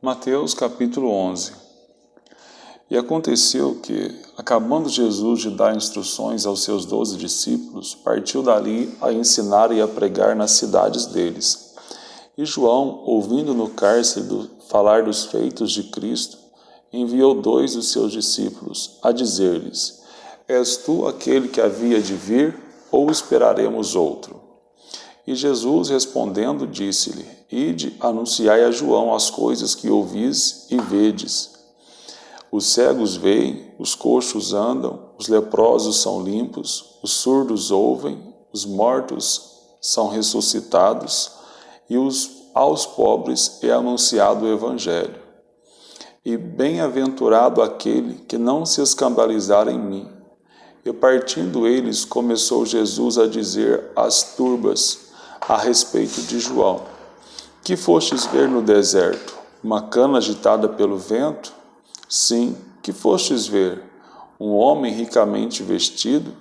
Mateus capítulo 11. E aconteceu que, acabando Jesus de dar instruções aos seus 12 discípulos, partiu dali a ensinar e a pregar nas cidades deles. E João, ouvindo no cárcere falar dos feitos de Cristo, enviou 2 dos seus discípulos a dizer-lhes: És tu aquele que havia de vir, ou esperaremos outro? E Jesus, respondendo, disse-lhe: Ide, anunciai a João as coisas que ouvis e vedes. Os cegos veem, os coxos andam, os leprosos são limpos, os surdos ouvem, os mortos são ressuscitados, e aos pobres é anunciado o Evangelho. E bem-aventurado aquele que não se escandalizar em mim. E partindo eles, começou Jesus a dizer às turbas a respeito de João: Que fostes ver no deserto? Uma cana agitada pelo vento? Sim, que fostes ver? Um homem ricamente vestido?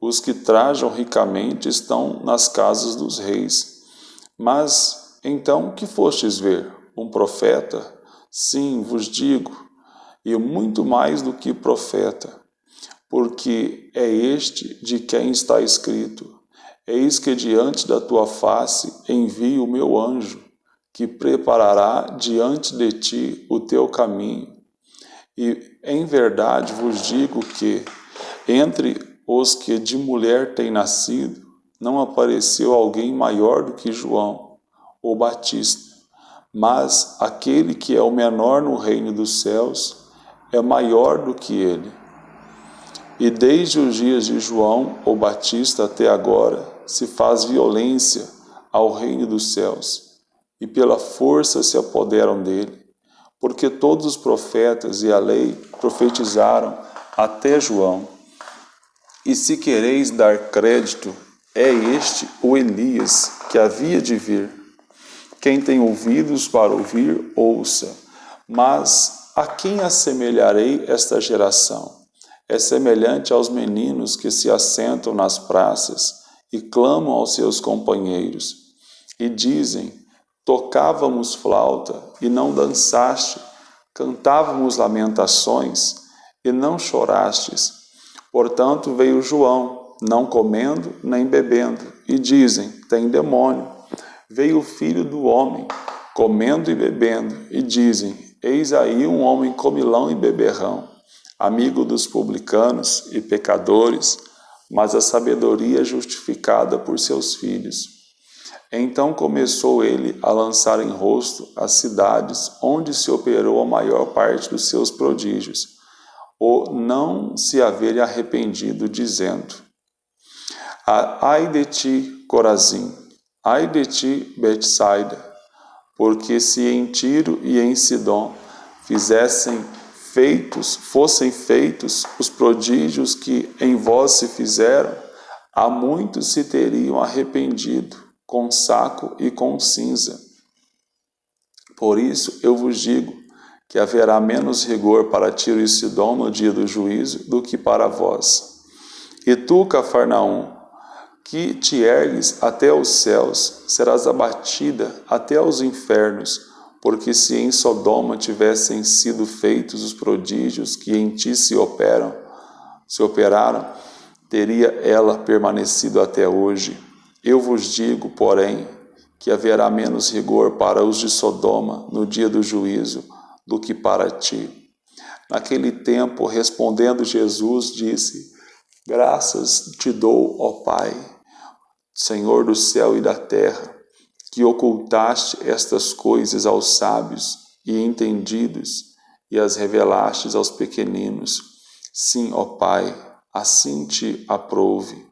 Os que trajam ricamente estão nas casas dos reis. Mas, então, que fostes ver? Um profeta? Sim, vos digo, e muito mais do que profeta, porque é este de quem está escrito: Eis que diante da tua face envio o meu anjo, que preparará diante de ti o teu caminho. E em verdade vos digo que, entre os que de mulher têm nascido, não apareceu alguém maior do que João, o Batista. Mas aquele que é o menor no reino dos céus é maior do que ele. E desde os dias de João, o Batista, até agora, se faz violência ao reino dos céus, e pela força se apoderam dele, porque todos os profetas e a lei profetizaram até João. E se quereis dar crédito, é este o Elias que havia de vir. Quem tem ouvidos para ouvir, ouça. Mas a quem assemelharei esta geração? É semelhante aos meninos que se assentam nas praças e clamam aos seus companheiros, e dizem: Tocávamos flauta e não dançaste, cantávamos lamentações e não chorastes. Portanto veio João, não comendo nem bebendo, e dizem: Tem demônio. Veio o Filho do Homem, comendo e bebendo, e dizem: Eis aí um homem comilão e beberrão, amigo dos publicanos e pecadores, mas a sabedoria é justificada por seus filhos. Então começou ele a lançar em rosto as cidades onde se operou a maior parte dos seus prodígios, ou não se haver arrependido, dizendo: Ai de ti, Corazim! Ai de ti, Betsaida! Porque se em Tiro e em Sidom fossem feitos os prodígios que em vós se fizeram, há muitos se teriam arrependido, com saco e com cinza. Por isso eu vos digo que haverá menos rigor para Tiro e Sidom no dia do juízo do que para vós. E tu, Cafarnaum, que te ergues até os céus, serás abatida até os infernos, porque se em Sodoma tivessem sido feitos os prodígios que em ti se operaram, teria ela permanecido até hoje. Eu vos digo, porém, que haverá menos rigor para os de Sodoma no dia do juízo do que para ti. Naquele tempo, respondendo Jesus, disse: Graças te dou, ó Pai, Senhor do céu e da terra, que ocultaste estas coisas aos sábios e entendidos e as revelastes aos pequeninos. Sim, ó Pai, assim te aprouve.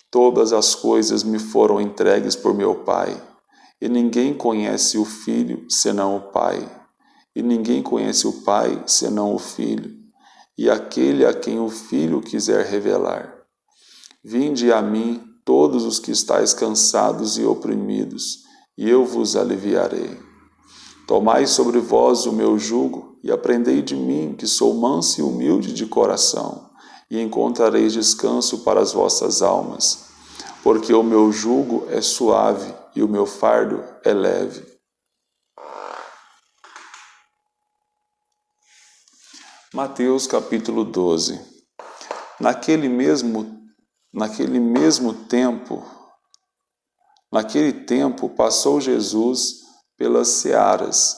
Todas as coisas me foram entregues por meu Pai, e ninguém conhece o Filho senão o Pai, e ninguém conhece o Pai senão o Filho, e aquele a quem o Filho quiser revelar. Vinde a mim todos os que estáis cansados e oprimidos, e eu vos aliviarei. Tomai sobre vós o meu jugo, e aprendei de mim, que sou manso e humilde de coração, e encontrareis descanso para as vossas almas, porque o meu jugo é suave e o meu fardo é leve. Mateus capítulo 12. Naquele tempo passou Jesus pelas searas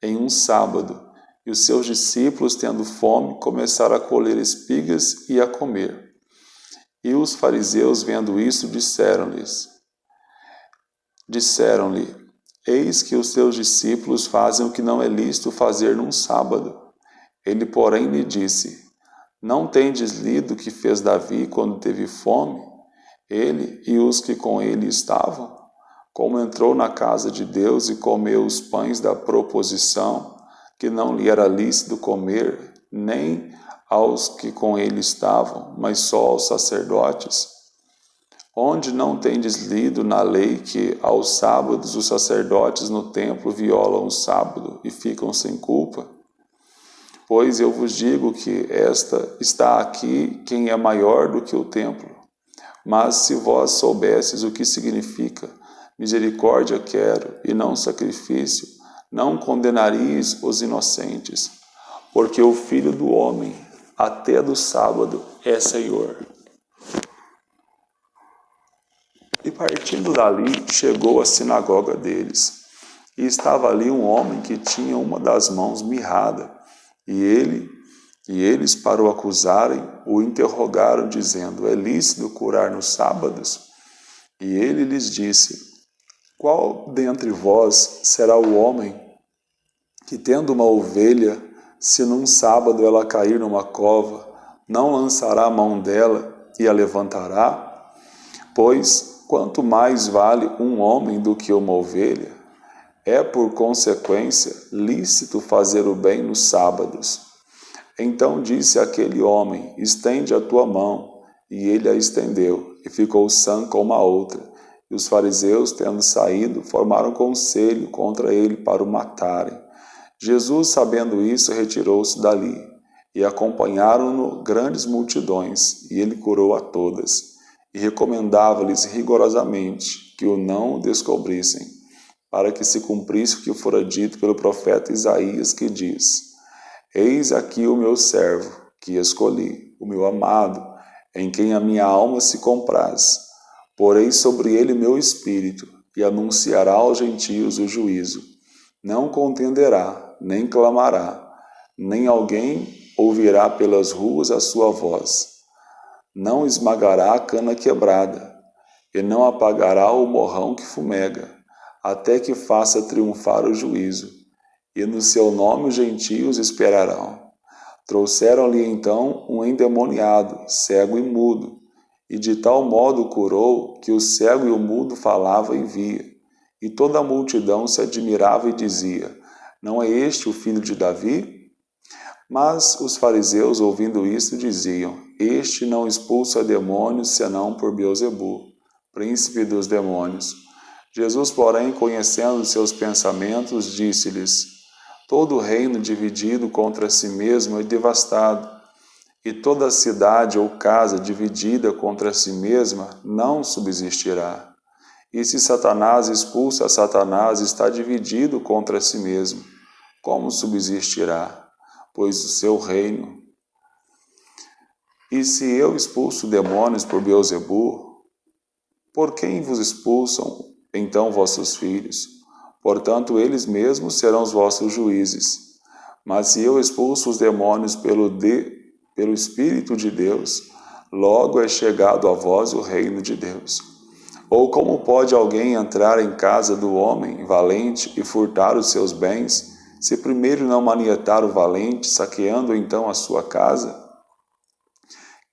em um sábado, e os seus discípulos, tendo fome, começaram a colher espigas e a comer. E os fariseus, vendo isso, disseram-lhe: Eis que os teus discípulos fazem o que não é lícito fazer num sábado. Ele, porém, lhe disse: Não tendes lido o que fez Davi quando teve fome, ele e os que com ele estavam? Como entrou na casa de Deus e comeu os pães da proposição, que não lhe era lícito comer, nem aos que com ele estavam, mas só aos sacerdotes? Onde não tendes lido na lei que aos sábados os sacerdotes no templo violam o sábado e ficam sem culpa? Pois eu vos digo que está aqui quem é maior do que o templo. Mas se vós soubesses o que significa misericórdia quero e não sacrifício, não condenaríeis os inocentes, porque o Filho do Homem, até do sábado, é Senhor. E partindo dali, chegou à sinagoga deles, e estava ali um homem que tinha uma das mãos mirrada, e eles, para o acusarem, o interrogaram, dizendo: É lícito curar nos sábados? E ele lhes disse: Qual dentre vós será o homem que, tendo uma ovelha, se num sábado ela cair numa cova, não lançará a mão dela e a levantará? Pois quanto mais vale um homem do que uma ovelha? É, por consequência, lícito fazer o bem nos sábados. Então disse aquele homem: Estende a tua mão. E ele a estendeu, e ficou sã como a outra. E os fariseus, tendo saído, formaram conselho contra ele para o matarem. Jesus, sabendo isso, retirou-se dali, e acompanharam-no grandes multidões, e ele curou a todas, e recomendava-lhes rigorosamente que o não descobrissem, para que se cumprisse o que fora dito pelo profeta Isaías, que diz: Eis aqui o meu servo, que escolhi, o meu amado, em quem a minha alma se compraz. Porei sobre ele meu espírito, e anunciará aos gentios o juízo. Não contenderá, nem clamará, nem alguém ouvirá pelas ruas a sua voz. Não esmagará a cana quebrada, e não apagará o morrão que fumega, até que faça triunfar o juízo. E no seu nome os gentios esperarão. Trouxeram-lhe então um endemoniado, cego e mudo, e de tal modo o curou que o cego e o mudo falava e via. E toda a multidão se admirava e dizia: Não é este o filho de Davi? Mas os fariseus, ouvindo isto, diziam: Este não expulsa demônios, senão por Beelzebu, príncipe dos demônios. Jesus, porém, conhecendo seus pensamentos, disse-lhes: Todo reino dividido contra si mesmo é devastado, e toda cidade ou casa dividida contra si mesma não subsistirá. E se Satanás expulsa Satanás, está dividido contra si mesmo. Como subsistirá, pois o seu reino? E se eu expulso demônios por Beelzebu, por quem vos expulsam então vossos filhos? Portanto, eles mesmos serão os vossos juízes. Mas se eu expulso os demônios pelo Espírito de Deus, logo é chegado a vós o reino de Deus. Ou como pode alguém entrar em casa do homem valente e furtar os seus bens, se primeiro não manietar o valente, saqueando então a sua casa?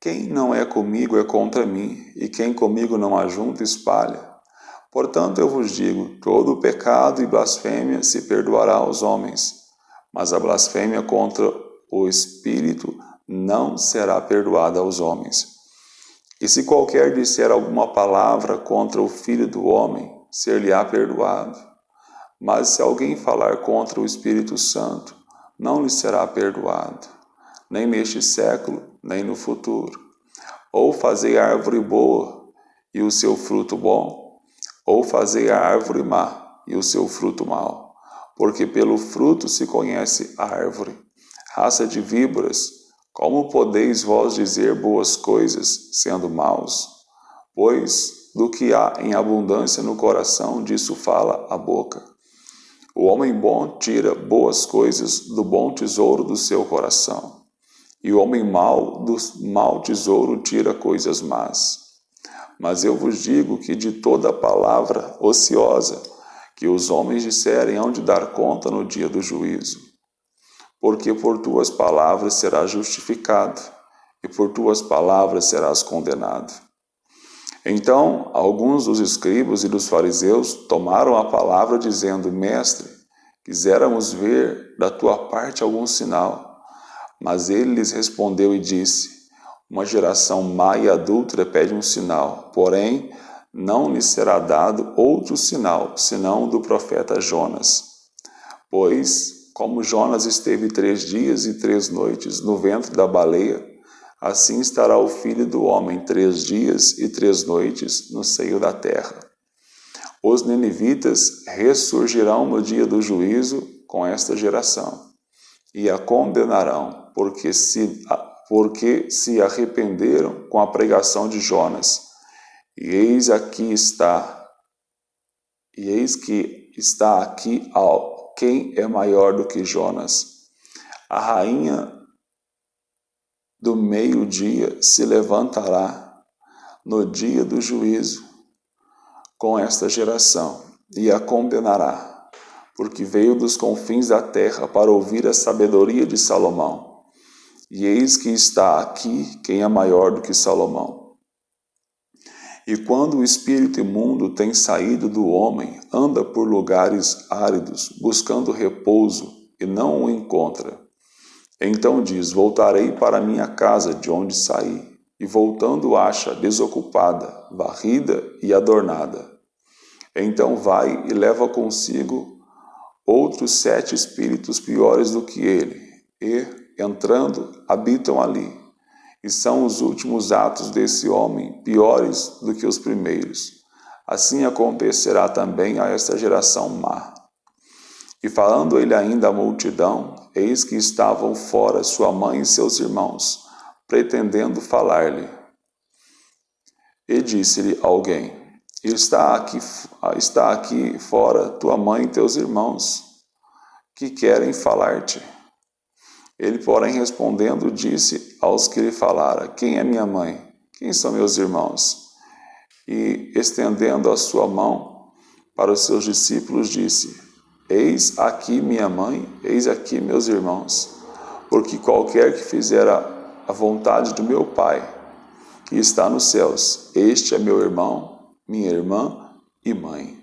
Quem não é comigo é contra mim, e quem comigo não ajunta espalha. Portanto, eu vos digo, todo o pecado e blasfêmia se perdoará aos homens, mas a blasfêmia contra o Espírito não será perdoada aos homens. E se qualquer disser alguma palavra contra o Filho do Homem, ser-lhe-á perdoado. Mas se alguém falar contra o Espírito Santo, não lhe será perdoado, nem neste século, nem no futuro. Ou fazei a árvore boa e o seu fruto bom, ou fazei a árvore má e o seu fruto mau, porque pelo fruto se conhece a árvore. Raça de víboras, como podeis vós dizer boas coisas, sendo maus? Pois do que há em abundância no coração, disso fala a boca. O homem bom tira boas coisas do bom tesouro do seu coração, e o homem mau do mau tesouro tira coisas más. Mas eu vos digo que de toda palavra ociosa que os homens disserem hão de dar conta no dia do juízo. Porque por tuas palavras serás justificado, e por tuas palavras serás condenado. Então, alguns dos escribas e dos fariseus tomaram a palavra, dizendo: Mestre, quiséramos ver da tua parte algum sinal. Mas ele lhes respondeu e disse: Uma geração má e adúltera pede um sinal, porém não lhe será dado outro sinal, senão o do profeta Jonas. Pois, como Jonas esteve 3 dias e 3 noites no ventre da baleia, assim estará o Filho do Homem 3 dias e 3 noites no seio da terra. Os ninivitas ressurgirão no dia do juízo com esta geração, e a condenarão, porque se arrependeram com a pregação de Jonas. E eis que está aqui quem é maior do que Jonas. A rainha do meio-dia se levantará no dia do juízo com esta geração e a condenará, porque veio dos confins da terra para ouvir a sabedoria de Salomão. E eis que está aqui quem é maior do que Salomão. E quando o espírito imundo tem saído do homem, anda por lugares áridos, buscando repouso, e não o encontra. Então diz: Voltarei para minha casa de onde saí. E voltando acha desocupada, varrida e adornada. Então vai e leva consigo outros 7 espíritos piores do que ele, e, entrando, habitam ali. E são os últimos atos desse homem piores do que os primeiros. Assim acontecerá também a esta geração má. E falando ele ainda à multidão, eis que estavam fora sua mãe e seus irmãos, pretendendo falar-lhe. E disse-lhe alguém: Está aqui fora tua mãe e teus irmãos, que querem falar-te. Ele, porém, respondendo, disse aos que lhe falara: Quem é minha mãe? Quem são meus irmãos? E, estendendo a sua mão para os seus discípulos, disse: Eis aqui minha mãe, eis aqui meus irmãos. Porque qualquer que fizer a vontade do meu Pai, que está nos céus, este é meu irmão, minha irmã e mãe.